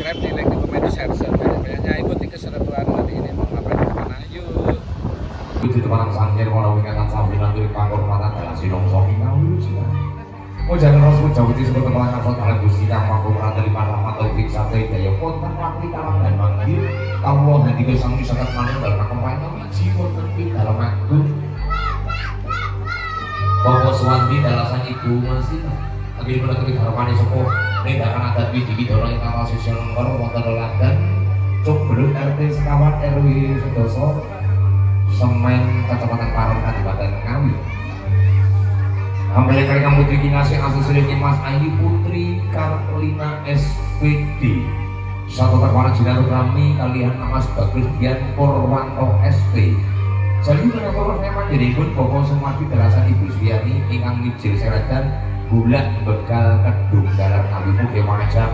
MD lagi pemain di Sersen banyak ikut di keseruan nanti ini mau ngapain kemana yuk itu teman sangkir kalau ingatan sambil nanti pangkor mata dalam silong soki kamu sih oh jangan rasul jauh di sebuah teman kasut dalam gusti yang mampu merata lima rahmat taufik sampai daya kontak waktu kalam dan manggil kamu hati kesang misalkan mana dalam kampanye jiwa terpilih dalam aku bahwa suwanti dalasan ibu masih lagi menekati harapan sepuh ini akan ada di orang yang kapal sosial nomor motor ladan cuk belum RT sekawan RW Sedoso Semen Kecamatan Paron Kabupaten Ngawi Ampel kali kamu Kinasi asosiasi Mas Ayu Putri Karolina SPD satu terwana jinar kami kalian Mas Bagus Dian Purwanto SP jadi menurut memang jadi pun pokok semua di dalasan Ibu Sriani ingkang mijil seratan bulan bekal kedung dalam kami muke macam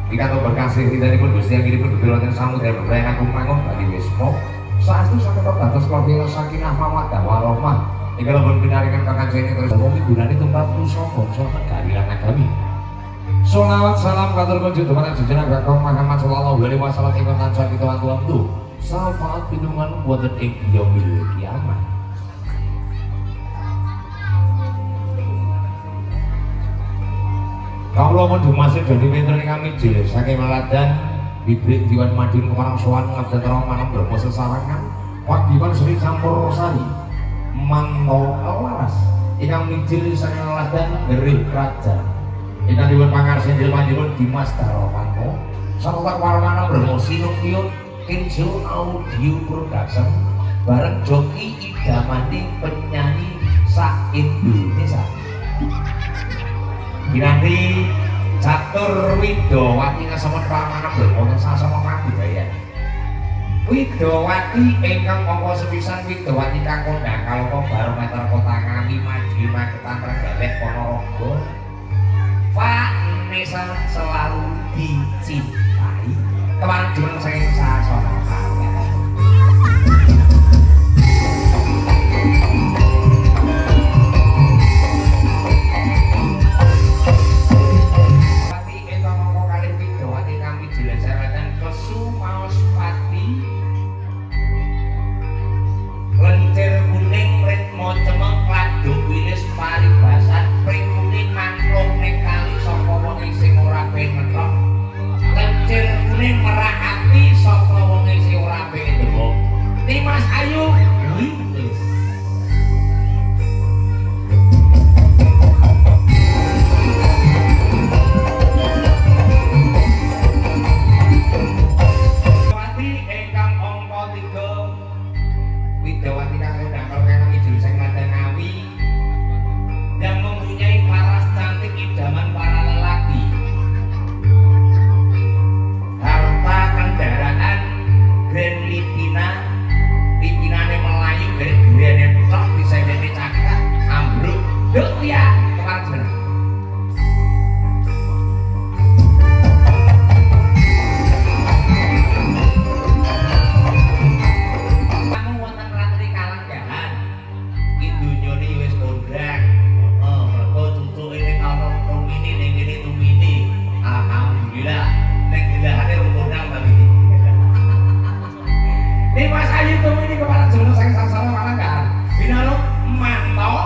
kita tuh berkasih kita ini pun Gusti yang ini pun berbelongan samud dan berlayan aku mangun bali wismo saat itu sampai kau batas keluarga sakinah mawadah warohmah jika lo berpindahingan kakak saya ini terus ngomong gunanya tempat pusoko soalnya keadilan agami sholawat salam katur kunjung teman yang jujur agak kaum Muhammad sallallahu alaihi wasallam ikut tansah kita tuan tuh syafaat pindungan buat detik yaumil kiamat kalau mau dimasuk jadi pinter kami jelas saking meladan bibit diwan madin kemarang soan ngabdan terang manam berpose sarangan wakiban sering campur rosari mantau awaras ikan mijil saking meladan gerih kerajaan ikan diwan pangar sendil mandiwan dimas daromanto sarta warmana bermosi nukiut Kinsu Audio Production bareng joki idamani penyanyi sa-Indonesia Kinanti Catur Widowati ngesemut pamanam bermotor sama budaya Widowati ingkang mongko sepisan Widowati kang kondang kalau kok barometer kota Ngawi maju magetan Trenggalek Ponorogo Vanessa selalu dicintai kemarin cuma saya sasona Mas Ayu Wilis Widowati ingkang angka 3 Widowati kang kondang kalau kena mijil sing Klaten Ngawi yang mempunyai paras cantik idaman para lelaki harta kendaraan Grand Litina pimpinannya Melayu dari duriannya tok bisa jadi cakap ambruk duk ya kemarin sebenarnya kamu wonten ratri kalanggahan indunya ini wis kondang mereka tutup ini kalau tumini ini tumini alhamdulillah nek dilahane kondang tapi ini Mas Ayu tuh ini kemarin sebelum saya sangsara malah kan binaro mantau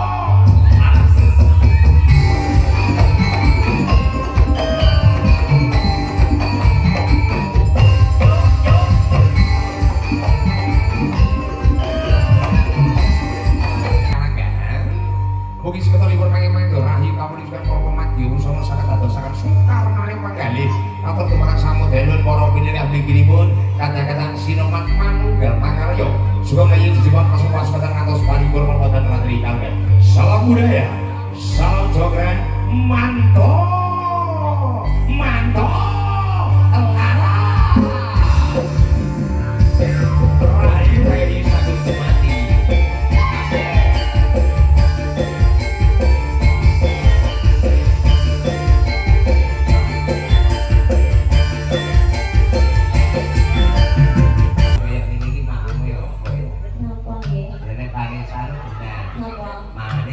mungkin sekitar libur pengen-pengen rahi kamu di sekitar format diurus sama sangat atau sangat sukar narik menggali atau teman samu delun poro pilih yang beli pun kata-kata sinomat manunggal mangaryo juga menjadi jejibak masuk pasukan atau separibur perbuatan ratri kalian salam budaya salam joget manto manto telara rai satu temati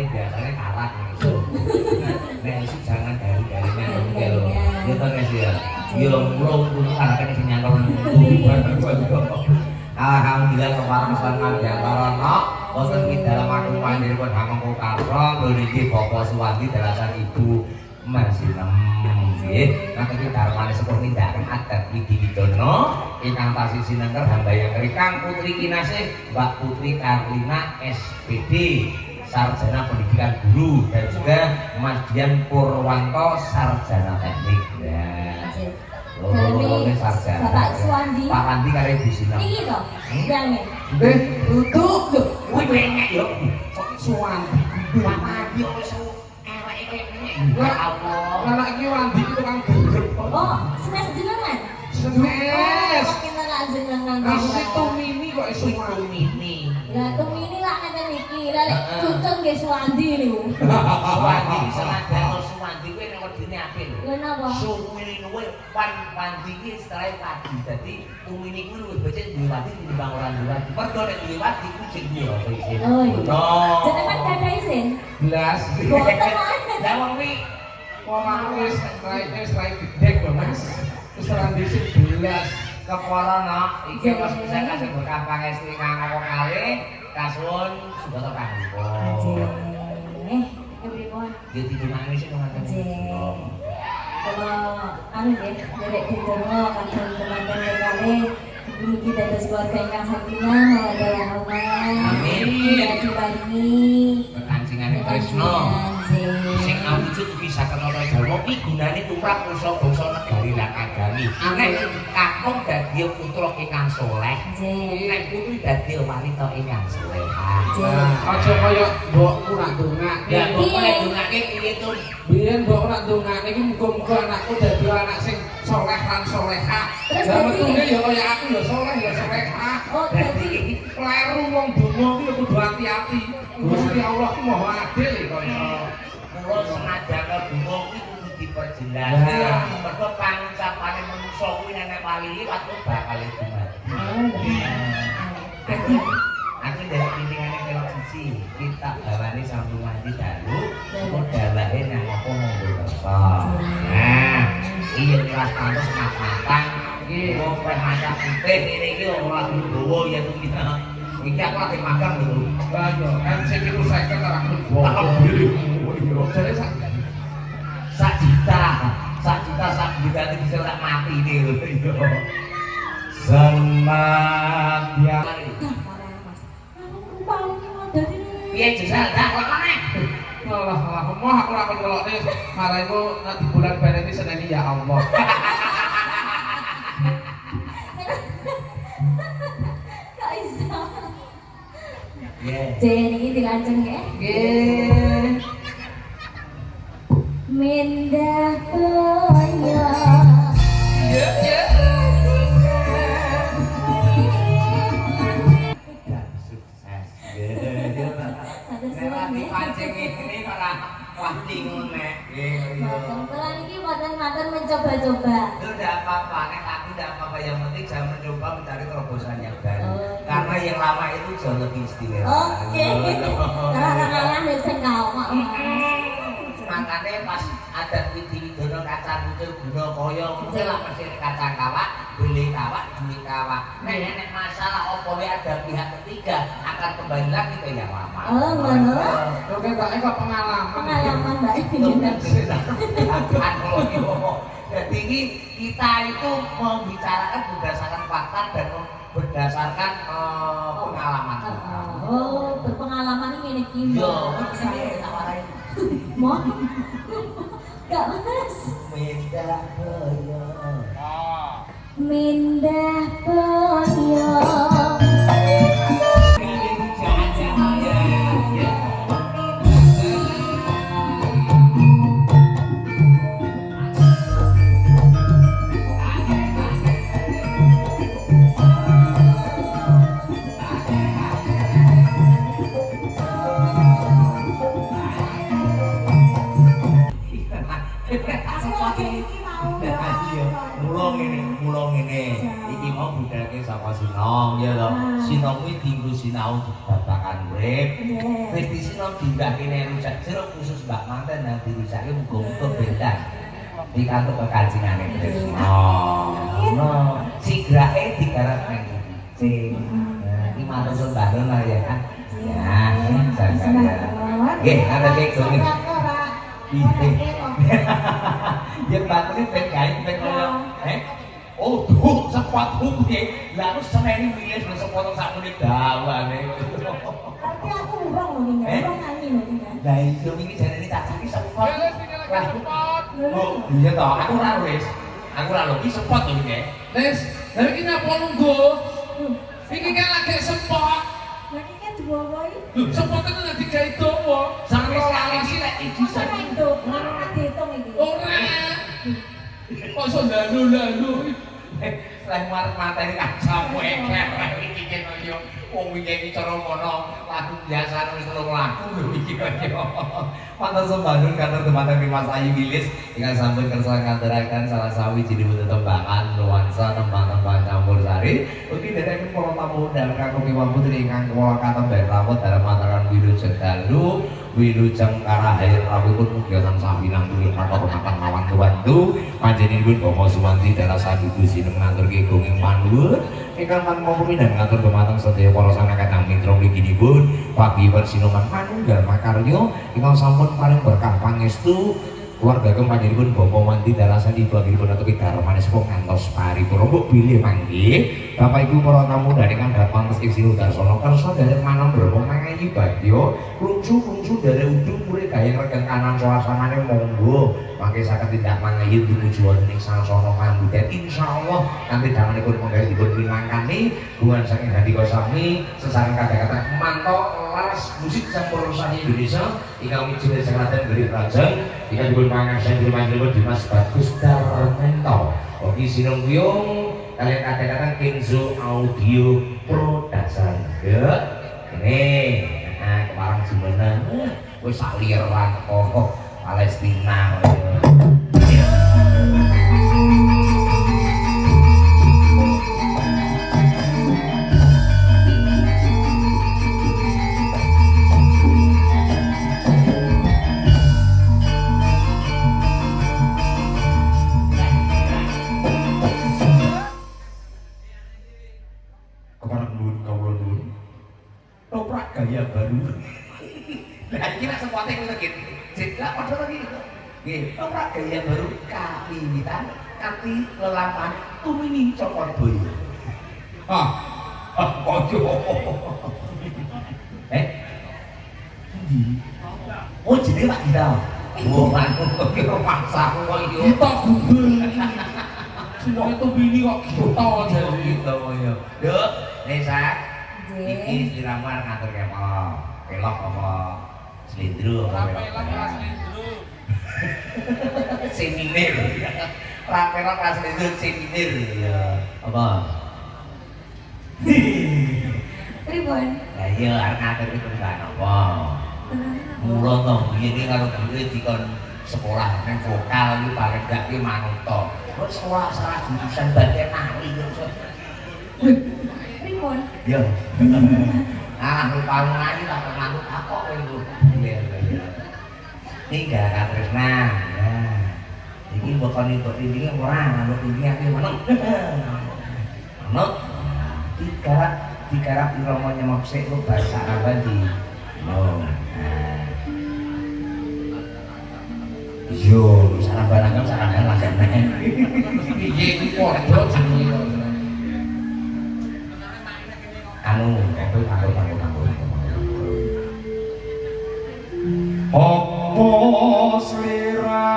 biasanya kalah nih jangan dari-darinya gitu ya mulung kuwi arek sing nyantor. Alhamdulillah kemarin kesenangan diantara nok wonten ing dalem aku panjenengan hamengku kasra lho niki Bapak Suwandi dalasan Ibu Masinem nggih nanging darmane sepuh tindakan adat Widiwidono ingkang tasih sinengker hambaya Kang Putri Kinasih Mbak Putri Karlina SPD Sarjana Pendidikan Guru dan juga Mas Dian Purwanto Sarjana Teknik. Oh, sarjana. Bapak Suwandi. Pak Andi kare Ibu Sinam. Iki to, jange. Nggih, tutuk lho. Kuwi penyek yo. Kok Suwandi. Pak Andi kok iso eleke koyo ngene. Ya Allah. Lah iki Wandi itu kan gurep. Oh, senes jenengan. Senes. Oh, kita lah jenengan. Kasus itu mini kok iso mini. Lah tumini lah ngeten iki. Lah lek cucung nggih Suwandi niku. Suwandi senajan Suwandi kuwi nek wedine apik lho. Lha napa? Sumini kuwi Wandi iki setelah pagi. Dadi umini kuwi luwih becik duwe wadi tinimbang ora duwe wadi. Mergo nek duwe wadi kuwi jenenge apa isin. Oh iya. Jenengan gadah isin? Blas. Boten wae. Lah wong kuwi omah wis raine gedhe kok Mas. Wis ora disin blas. Kepala nak iki Mas bisa kasih berkah pangesti kang aku kalih kasuwun sugata pangipun. Pripun? Ya ditimani sing ngoten. Kalau anu nggih, derek diterima kadang teman-teman kalih iki dados keluarga ingkang sakinah mawaddah warahmah. Amin. Ya diparingi Kancingane Tresno. Sing awujud bisa kenara Jawa iki gunane tumrap usaha bangsa negari lan agami. Nek kakung dadi putra ingkang saleh. Nek putri dadi wanita ingkang salehah. Aja kaya mbokku nak dongak. Ya kok nek dongake piye to? Biyen mbok nak dongak iki muga-muga anakku dadi anak sing saleh lan salehah. Lah metune ya kaya aku ya saleh ya salehah. Oh, dadi Kleru wong donga iki kudu hati-hati. Gusti Allah ku Maha Adil kaya. Mula senajan donga kuwi kudu diperjelas. Mergo pangucapane manungsa kuwi nek wali liwat bakal dumadi. Aku dari pilihannya kelok siji kita bawane sambung mandi dalu modalahe nang apa ngombe kersa. Nah, iya kelas pantes matang iki wong macam putih ngene iki ora digowo ya tuh kita. Iki aku lagi magang lho. Lah yo kan sing iku 50 ora kudu. Jare Sak juta sak juta iki bisa tak mati iki lho. Selamat ya. Piye jasa dak kok meneh. Allah, moh aku ora ngelokne maraiku nek di bulan bareng iki seneni ya Allah. Kok iso? Nggih. Jen iki dilanceng nggih. Nggih. Mendah koyo. Iya. Pancing ini ora wani ngene. Kebetulan ini maten-maten mencoba-coba. Itu tidak apa-apa, nek aku tidak apa-apa, yang penting jangan mencoba mencari terobosan yang baru. Karena yang lama itu jauh lebih istimewa. Oke. Karena wis sing kawak. Makanya pas adat Widiwidono kacang kucil guna kaya mesti lah mesti kacang kawak, beli kawak, duit kawak. Nek masalah opo ada pihak ketiga akan kembali lagi ke yang lama. Oh, ngono. Oke, tak kok pengalaman. Pengalaman Mbak. Jadi ini kita itu membicarakan berdasarkan fakta dan berdasarkan pengalaman. Oh, berpengalaman ini iki. Yo, ini tak warai. Mau? Gak mas. Mindah boyo. Mindah boyo. Mulung ini iki mau budake saka Sinom ya lho. Sinom kuwi dienggo sinau babagan urip. Wis di Sinom dindakne rujak jeruk khusus Mbak Manten nang dirujake muga-muga bendah. Dikantuk kekajingane Tresna. Ngono. Sigrake digarap nang kucing. Nah, iki matur suwun bangun lah ya kan. Ya, jaga ya. Nggih, ada kek dong. Yen batune ben gawe ben koyo oh, duh, sepot piye? Lah aku seneni piye sepot sak menit dawane. Tapi aku urung lho ning, urung nyanyi lho ning. Lah iya iki jarene caca iki sepot. Lah sepot. Oh, iya toh, aku ora wis. Aku ora lho iki sepot lho iki. Wis, lha iki napa nunggu? Iki kan lagi sepot. Lah iki kan diwawoi. Sepot itu lagi gawe dawa. Sampe sekali sih lek iki Ora indo, ora diitung iki. Ora. Kok iso lalu-lalu. Lek marep materi kacamu eker iki kaya wong iki cara ngono lagu biasa wis telung lagu iki kaya. Pantes Bandung kantor tempatan Mas Ayu Wilis ingkang sampun kersa ngandharaken salah sawiji tembangan nuansa tembang-tembang campursari. Ugi dherekaken para tamu undang kakung Iwang Putri ingkang kula katemben rawuh dalam mataran Wilujeng Dalu, Wilujeng Karahayat rawuhipun kegiatan sami nanggung matur makan lawan kewantu panjenenganipun Bapa Suwanti dalah sadudu sineng ngaturke gunging panduwur ingkang tanpa pemindhan ngatur dumateng sedaya para sanaketang mitra mliginipun pagiyipun sinuman manunggal makarya ingkang sampun paring berkah pangestu keluarga panjenenganipun Bapa Wanti dalah sanibagipun atuki darmane sepuh ngantos paripurna mbok bilih mangke Bapak Ibu para tamu ingkang datang ing Sinudarsana kersa nderek manembra mangayi bagya klungsu-klungsu dari udung mulai gayeng regen kanan suasanane monggo mangke saged tindak mangayi tumuju wonten ing sasana kambudan insyaallah kanthi danganipun monggo dipun pinangkani hubungan saking handika sami sesareng kadang-kadang mantok laras musik campursari Indonesia ingkang mijil Raden Giri Rajang ingkang dipun pangarsani panjenengan Dimas Bagus Darmento ugi sinungguyung kalian kadang-kadang Kenzo Audio Production ini kemarang Jumeneng wis sak liran kok Palestina gaya baru. Nah, ini lah sepotnya kita gitu. Jadi, apa lagi? Nggih, ora gaya baru kawiwitan kanthi lelampahan tumini cokot boyo. Ojo. Endi? Oh, jenenge Pak Gita. Oh, manut kira paksa kok yo. Kita gundul. Semono tumini kok kita jadi gitu ya. Duk, Nesa. Iki diramar ngatur apa? Pelok apa? Slendro apa? Pelok slendro. Seminir. Pelok slendro seminir ya. Apa? Pripun? Lah iya arep ngatur iki kan apa? Mula to ngene karo dhewe dikon sekolah nang vokal iki paling gak ki manut to. Kok sekolah salah jurusan bagian nari yo. Pripun? Yo. Ah, lupa lagi lah manut apa kowe lho. Iya. Iki gara Tresna. Ya. Iki mbokon iki ora manut iki aku manut. Manut. Digarap irama nyemak sik lu bahasa Arab di. No. Yo, sarang-sarang lah kan. Piye iki padha jenenge. Anu, aku. Opo slira.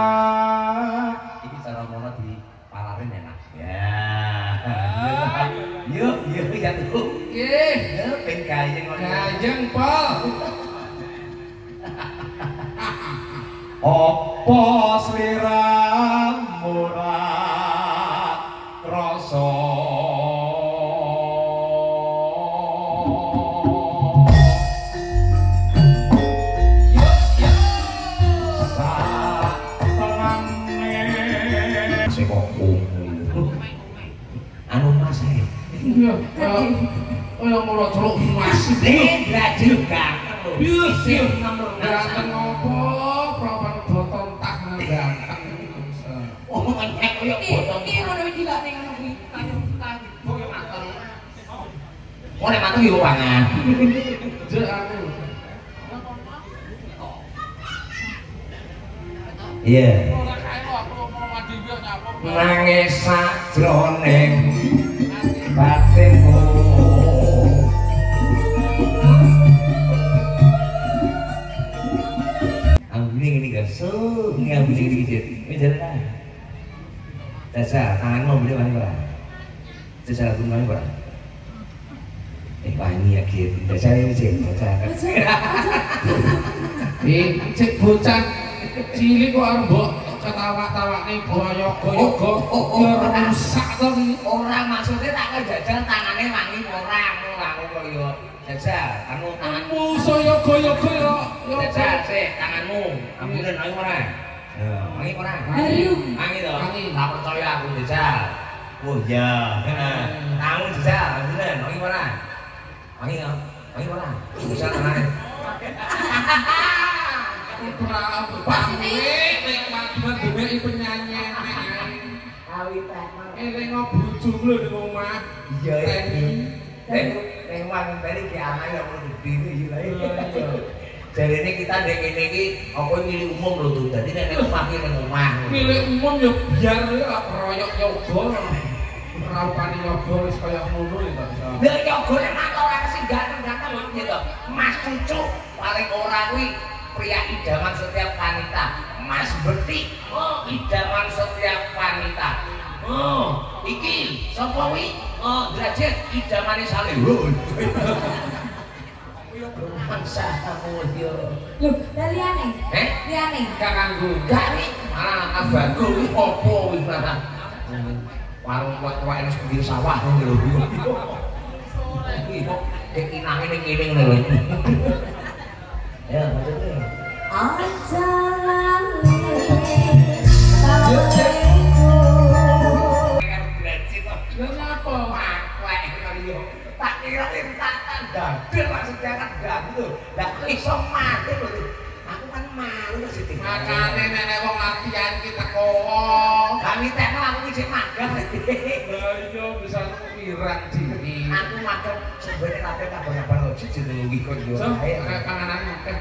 Iki cara mono di palarin enak. Ya. Yo ya tuh. Nggih, Ya ben gayeng ngono. gayeng Pol. Opo sliramu ora krasa anu mas Iya, kaya mulo jeruk mas. glajeng ganteng lho Iya, ganteng apa? Prapan boton tak ganteng. menyek koyo botong. Piye ngono iki lak ning ngono kuwi? Koyo mateng. Oh nek mateng yo pangan. Jek aku. Iya. Ora kae kok aku mau mandi yo nyapa. Nangis sajroning batinmu. Ambune ngene guys, ini ambune ngene iki. Wis jalan. Dasa, tanganmu boleh mani ora? Dasa lagu mani ora? Pani ya gitu. Dasa ini sih, dasa. Cek bocah cilik kok arep mbok ketawa-tawane goyok-goyok ya rusak to iki. Ora maksudnya tak ngejajal tangane wangi ora ngono koyo. Dasa, kamu tanganmu. Saya goyok-goyok. Dasa, sik tanganmu. Ambune wangi ora? Wangi ora? Harum. Wangi to? Wangi. Tak percaya aku jajal. Oh iya. Kamu jajal, bener wangi ora? Wangi to? Wangi ora? Jajal tangane. Nek maduan dheweke penyanyi nek Kawitan. eling bojomu lho ning omah. Iya ya. Memang tadi ke anak yang mau gede itu iya. Jadi ini kita dek ini ki apa milik umum loh tuh. Jadi nek omah ki ning omah. Milik umum ya biar ya royok yoga. Raupane yoga wis kaya ngono ya ta. Lah yoga nek matur ora sing ganteng-ganteng gitu. Mas Cucuk paling ora kuwi pria idaman setiap wanita. Mas Betik, oh idaman setiap wanita. Oh, iki sapa kuwi? Oh, derajat idamane Saleh. Mangsa kamu yo. Loh, lah liyane? Liyane. Gak kanggo. Gari malah abago kuwi opo kuwi malah. Warung tua-tua enes pinggir sawah ngono lho. Kuwi kok kekinange ning kene ngono lho. Ya, maksudnya. Lha nyapa? Tak kira rintangan dadel maksudnya kan gitu. Lah kok iso mati lho. Aku kan malu sih. Makane nek wong latihan ki teko. Kami tekno aku iki magang. Lah iya bisa pirang dini. Aku magang sebenarnya kabeh kabar-kabar lho jenenge iki kok yo. Panganan akeh.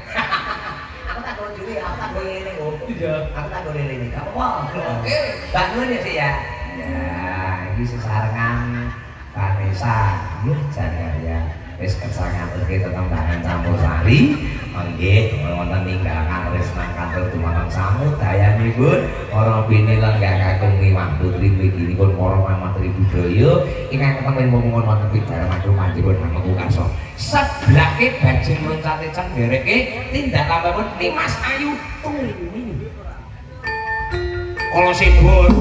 Aku tak golek dhewe, aku tak golek ngene kok. Iya. Aku tak golek ngene. Gak apa-apa. Oke. Bangun ya sih ya. Ya, ini sesarengan Vanessa, ya jaga ya. Wis kesangan iki tetep tangan campur sari. Nggih, wonten ninggalkan resnan kantor dumateng samudayanipun para binilan gak kakung miwah putri mriki-pun para pamatri budaya ingkang ketemen momongan wonten pidara madu manjipun Hamengku Karso. Sebelake bajing loncate cenggereke tindak lampahipun Dimas Ayu Tumi. Kala sibuk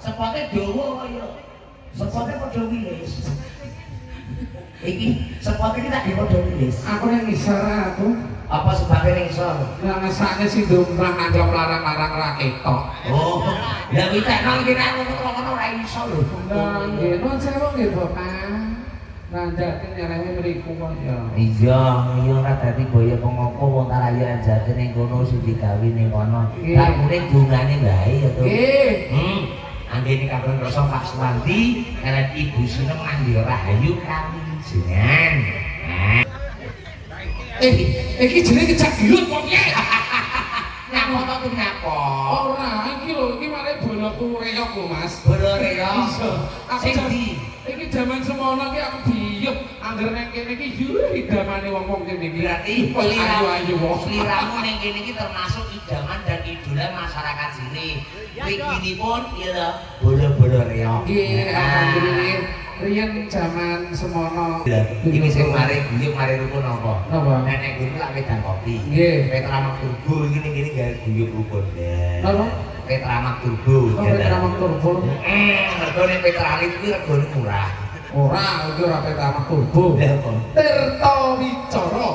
sepotnya dawa kaya sepotnya padha wilis. Iki sepotnya kita di padha wilis. Aku nang ngisor aku. Apa sebabnya ning isor? Lah ngesane si domrang anjok larang-larang ra ketok. Oh, lah witekno iki nek ngono ora iso lho. Lah nggih, nuwun sewu nggih, Bapak. Nandhake nyerewe mriku kok ya. Iya, iya ora dadi boyo pengoko wong taraya jati ning kono sing digawe ning kono. Lah mune dungane bae ya to. Nggih. Anggene katon rasa Pak Suwanti, elek Ibu Sinem Andi Rahayu kawijengan. Iki jenenge kecak gilut kok piye? Nyapa to ku nyapa? Ora, iki lho, iki mare boloku reyok lho, Mas. Bolo reo. Aku Sing ndi? iki jaman semono iki aku diyep angger nang kene iki yo idamane wong-wong kene iki. Berarti ayu-ayu wong. seliramu ning kene iki termasuk idaman dan idola masyarakat sini. Mriginipun ya lho, bolo-bolo reo. Nggih, alhamdulillah. Riyen jaman semono. Iki sing mari guyub mari rukun apa? Apa? Nenek guru lak wedang kopi. Nggih. Petra Makturbo iki ning kene gawe guyub rukun. Apa? Petra Makturbo. Oh, Petramak Turbo. Mergo ning Petralit kuwi regane murah. Ora, iki ora Petramak Turbo. Lha apa? Tirta Wicara.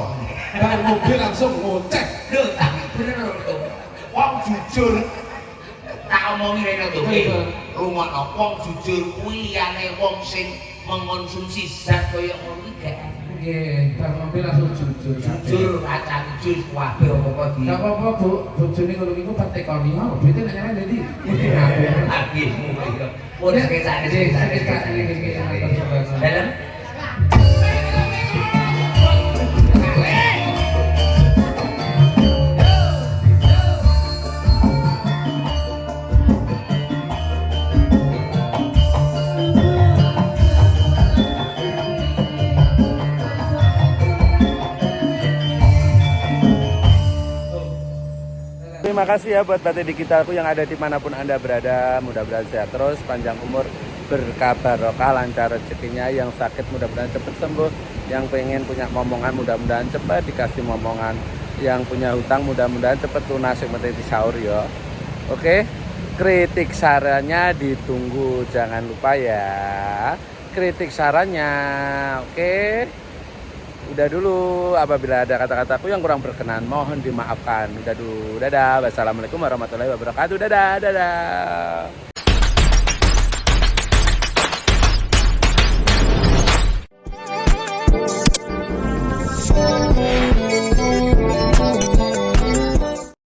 Bang mobil langsung ngoceh. Lho, tapi bener lho. Wong jujur. Tak omongi rene to. Iya. Rungokno wong jujur kuwi liyane wong sing mengkonsumsi zat kaya ngono iki gak enak. Nggih, bang mobil langsung jujur. Jujur, kacang jujur, kabeh apa-apa di. Enggak apa-apa, Bu. Bojone ngono iku tak tekoni mau. Duite nek nyala ndi? Akhirmu iki. Pun sekecane Dalam Terima kasih ya buat Batik Digitalku yang ada dimanapun Anda berada. Mudah-mudahan sehat terus, panjang umur, berkah barokah, lancar rezekinya. Yang sakit mudah-mudahan cepat sembuh. Yang pengen punya momongan mudah-mudahan cepat dikasih momongan. Yang punya hutang mudah-mudahan cepat lunas, yang penting disaur ya. Oke, kritik sarannya ditunggu, jangan lupa ya. Kritik sarannya, oke. Udah dulu, apabila ada kata-kataku yang kurang berkenan mohon dimaafkan. Udah dulu, dadah. Wassalamualaikum warahmatullahi wabarakatuh. Dadah, dadah.